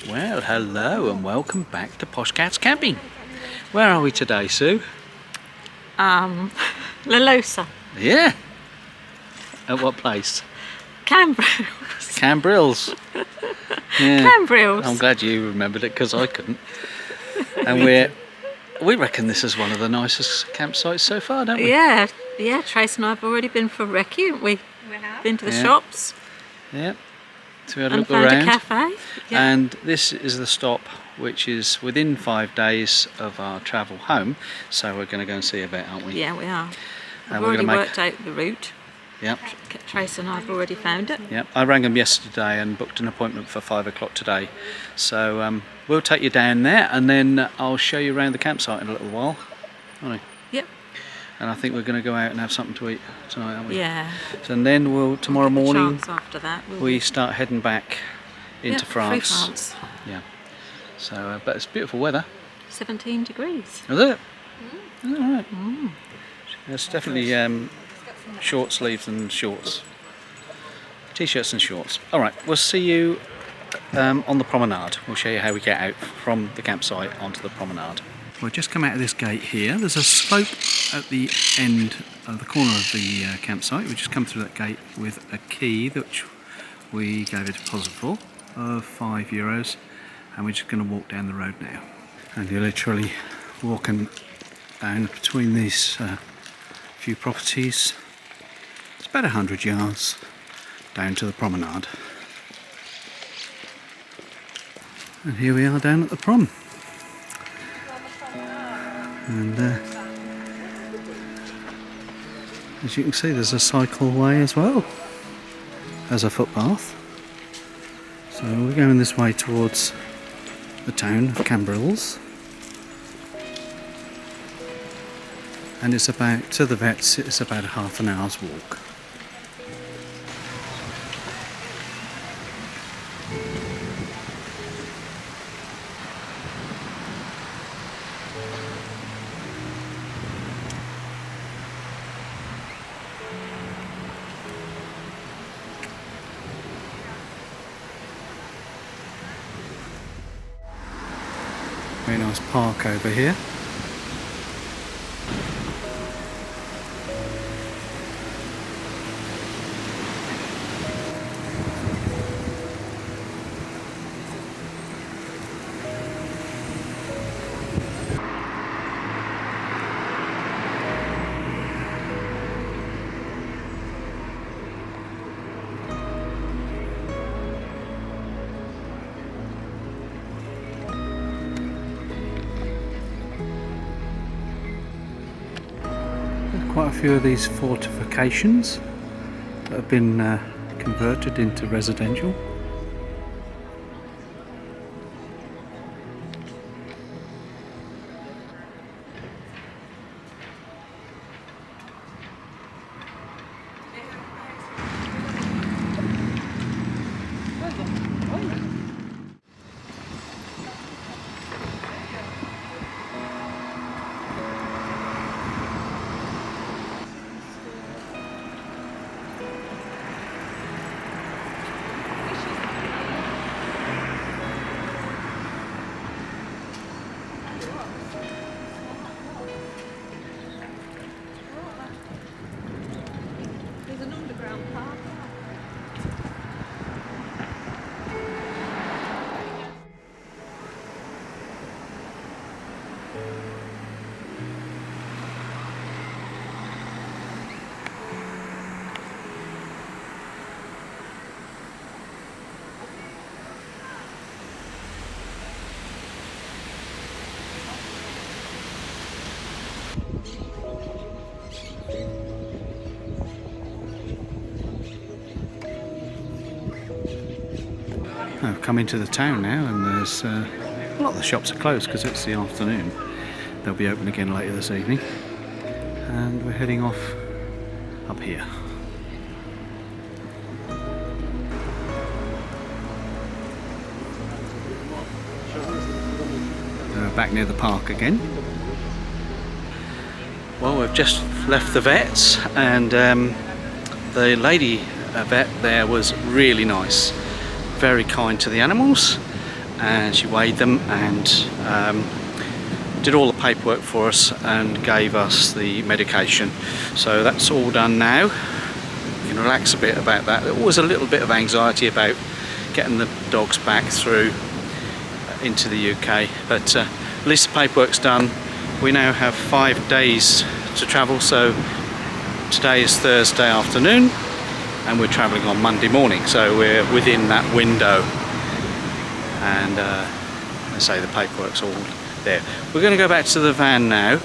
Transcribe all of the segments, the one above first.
Well, hello and welcome back to Poshcats Camping. Where are we today, Sue? Llosa. Yeah. At what place? CAMBRILS. CAMBRILS. Yeah. CAMBRILS. I'm glad you remembered it because I couldn't. And we reckon this is one of the nicest campsites so far, don't we? Yeah, Trace and I have already been for recce, haven't we? We have. Been to the shops. Yeah. So we had a And look found around. a cafe. Yeah. And this is the stop, which is within 5 days of our travel home. So we're going to go and see a vet, aren't we? Yeah, we are. We've we're already gonna worked out the route. Yep. Trace and I have already found it. Yep. I rang them yesterday and booked an appointment for 5 o'clock today. So we'll take you down there and then I'll show you around the campsite in a little while. Won't I? Yep. And I think we're going to go out and have something to eat tonight, aren't we? Yeah. So, and then tomorrow morning After that, we start heading back into France. Through France. Yeah. So, but it's beautiful weather. 17 degrees. Is it? All right. It's definitely short sleeves and shorts. T-shirts and shorts. All right. We'll see you on the promenade. We'll show you how we get out from the campsite onto the promenade. We've just come out of this gate here. There's a slope at the end of the corner of the campsite. We just come through that gate with a key, which we gave a deposit for of €5, and we're just going to walk down the road now. And you're literally walking down between these few properties. It's about 100 yards down to the promenade. And here we are down at the prom. And as you can see, there's a cycleway as well as a footpath. So we're going this way towards the town of CAMBRILS. And it's about, to the vets, it's about half an hour's walk. Very nice park over here. Quite a few of these fortifications that have been converted into residential. I've come into the town now, and there's a lot of the shops are closed because it's the afternoon. They'll be open again later this evening, and we're heading off up here. Back near the park again. Well, we've just left the vets, and the lady vet there was really nice, very kind to the animals, and she weighed them and did all the paperwork for us and gave us the medication. So that's all done now. You can relax a bit about that. There was a little bit of anxiety about getting the dogs back through into the UK, but at least the paperwork's done. We now have 5 days to travel, so today is Thursday afternoon and we're travelling on Monday morning, so we're within that window. And I say the paperwork's all there. We're going to go back to the van now.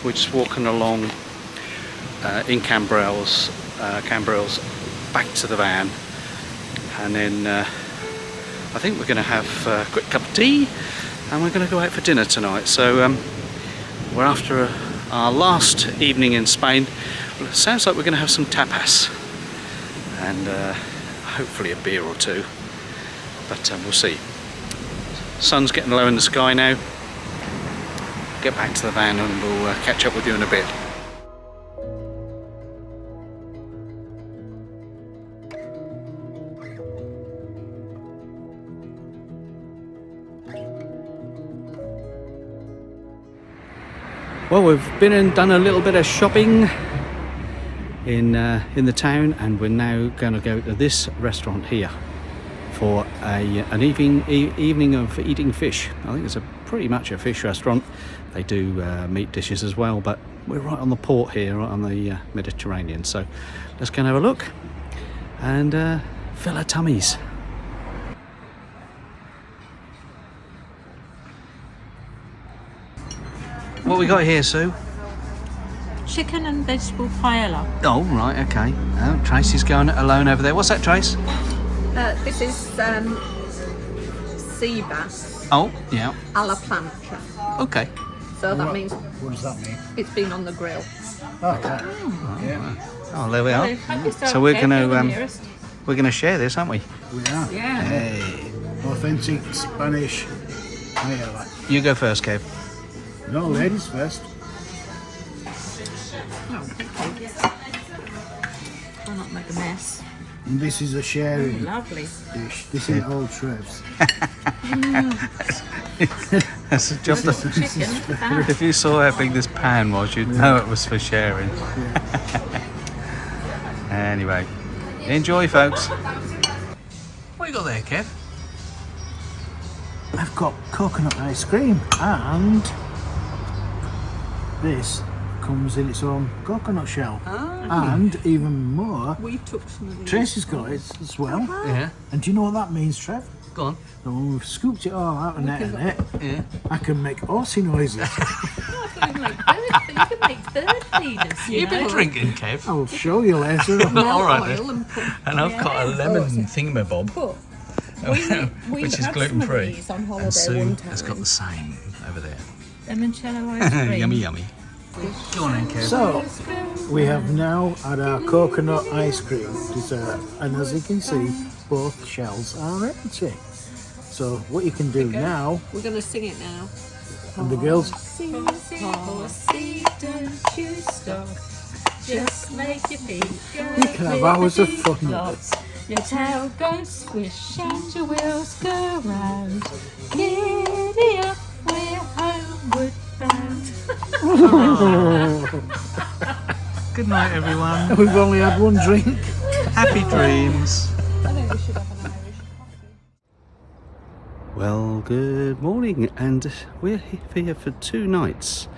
We're just walking along in CAMBRILS back to the van, and then I think we're going to have a quick cup of tea and we're going to go out for dinner tonight. So we're after our last evening in Spain. Well, it sounds like we're going to have some tapas and hopefully a beer or two, but we'll see. Sun's getting low in the sky now. Get back to the van and we'll catch up with you in a bit. Well, we've been and done a little bit of shopping in the town, and we're now going to go to this restaurant here for an evening of eating fish. I think it's pretty much a fish restaurant. They do meat dishes as well, but we're right on the port here, right on the Mediterranean. So let's go and have a look and fill our tummies. What we got here, Sue? Chicken and vegetable paella. Oh, right, okay. Oh, Tracy's going alone over there. What's that, Trace? This is sea bass Oh, yeah. a la plancha. Okay. So that means What does that mean? it's been on the grill. Okay. Yeah. Oh, there we are. So we're gonna share this, aren't we? We are. Yeah. Hey. Authentic Spanish paella. You go first, Kev. No, ladies first. Try not to make a mess. And this is a sharing Lovely. dish. This is old Trev's. That's just Chicken. if you saw how big this pan was, you'd know it was for sharing. Anyway, enjoy, folks. What you got there, Kev? I've got coconut ice cream, and this comes in its own coconut shell. And even more, We took some of these. Tracy's got it as well. Yeah. And do you know what that means, Trev? Go on. So when we've scooped it all out and net in it, Yeah. I can make horsey noises. You can make bird feeders. You've been drinking, Kev. I will show you later. All right, then. Oil and put And I've got a lemon thingamabob, we which is had gluten some of free. these on holiday And Sue one has got time. the same over there. Limoncello ice cream. Yummy, yummy. Go on then, Kev. So, we have now had our coconut ice cream dessert, and as you can see, both shells are empty. So, what you can do now, We're going to sing it now. and the girls, Horsey, don't you stop. Just make your feet go. you can have hours of fun with it. Your tail goes swish and your wheels go round. Giddy up, we're homeward bound. Good night, everyone. We've only had one drink. Happy dreams. I think we should have an Irish coffee. Well, good morning, and we're here for 2 nights.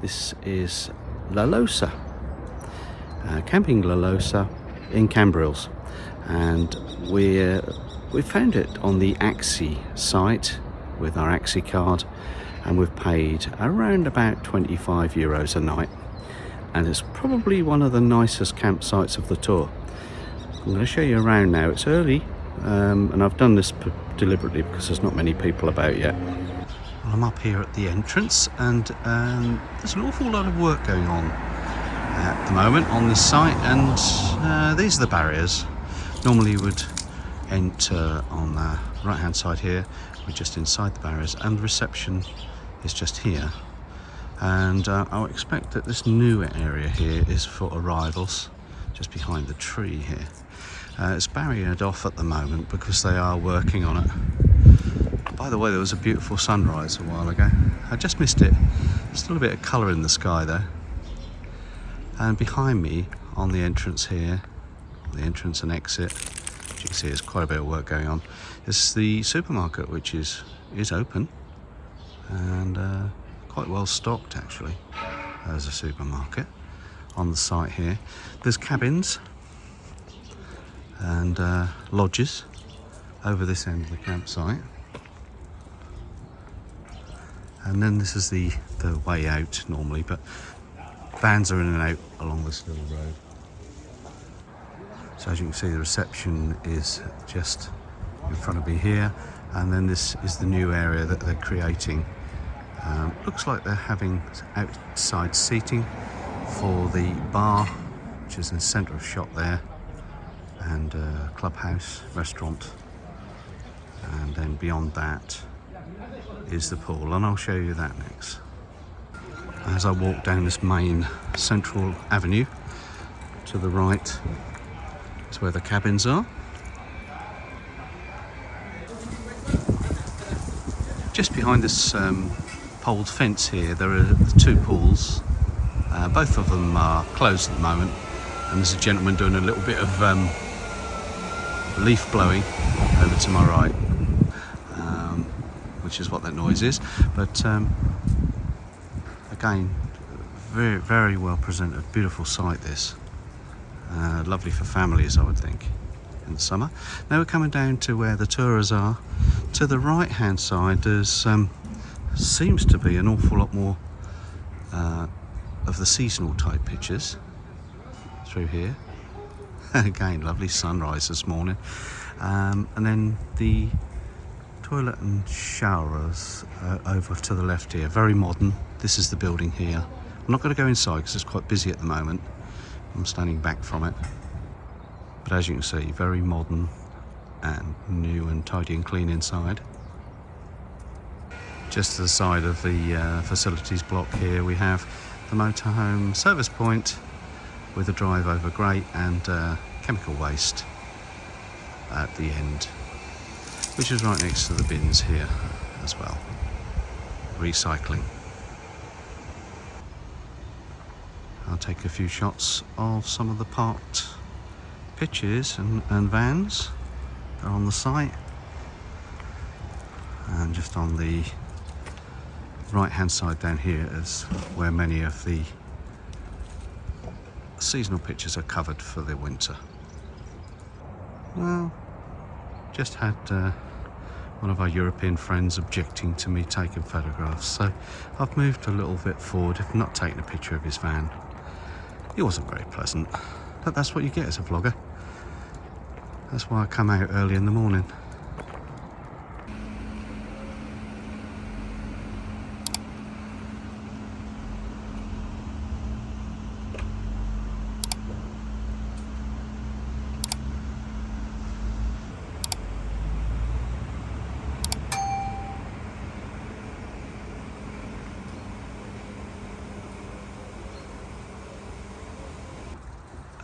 This is Llosa, camping Llosa in CAMBRILS, and we found it on the MkII site with our MkII card, and we've paid around about €25 a night, and it's probably one of the nicest campsites of the tour. I'm going to show you around now. It's early, and I've done this deliberately because there's not many people about yet. Well, I'm up here at the entrance, and there's an awful lot of work going on at the moment on this site, and these are the barriers. Normally you would enter on the right hand side here. We're just inside the barriers, and the reception is just here, and I'll expect that this newer area here is for arrivals, just behind the tree here. It's barriered off at the moment because they are working on it. By the way, there was a beautiful sunrise a while ago. I just missed it. Still a bit of colour in the sky though. And behind me, on the entrance here, the entrance and exit, as you can see there's quite a bit of work going on, is the supermarket, which is open and quite well stocked actually. There's a supermarket on the site here. There's cabins and lodges over this end of the campsite. And then this is the way out normally, but vans are in and out along this little road. So as you can see, the reception is just in front of me here, and then this is the new area that they're creating. Looks like they're having outside seating for the bar, which is in the centre of shot there, and clubhouse, restaurant, and then beyond that is the pool, and I'll show you that next. As I walk down this main central avenue, to the right is where the cabins are. Just behind this poled fence here, there are the two pools. Both of them are closed at the moment, and there's a gentleman doing a little bit of leaf blowing over to my right, which is what that noise is. But again, very, very well presented, beautiful site this. Lovely for families, I would think, in the summer. Now we're coming down to where the tourers are. To the right hand side there's seems to be an awful lot more of the seasonal type pictures through here. Again, lovely sunrise this morning. And then the toilet and showers over to the left here, very modern. This is the building here. I'm not going to go inside because it's quite busy at the moment. I'm standing back from it. But as you can see, very modern and new and tidy and clean inside. Just to the side of the facilities block here, we have the motorhome service point with a drive over grate and chemical waste at the end, which is right next to the bins here as well. Recycling. I'll take a few shots of some of the parked pitches and vans that are on the site. And just on the right hand side down here is where many of the seasonal pictures are covered for the winter. Well, just had one of our European friends objecting to me taking photographs, so I've moved a little bit forward. I've not taken a picture of his van. He wasn't very pleasant, but that's what you get as a vlogger. That's why I come out early in the morning.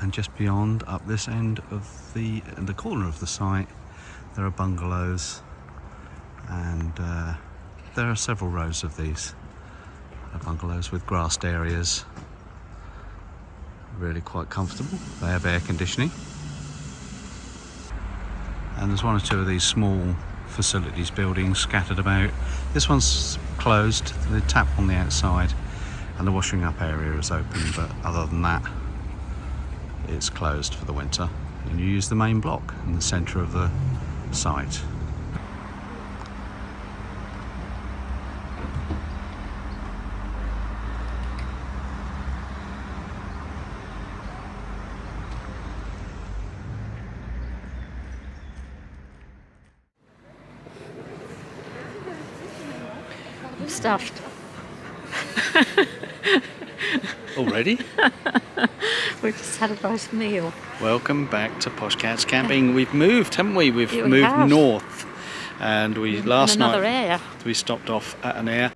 And just beyond, up this end of the corner of the site, there are bungalows, and there are several rows of these bungalows with grassed areas. Really quite comfortable. They have air conditioning, and there's one or two of these small facilities buildings scattered about. This one's closed, the tap on the outside, and the washing up area is open, but other than that it's closed for the winter, and you use the main block in the centre of the site. I'm stuffed. Already? We've just had a nice meal. Welcome back to Poshcats Camping. We've moved, haven't we? We've Yeah, we moved have. north, and we last another night area. we stopped off at an air.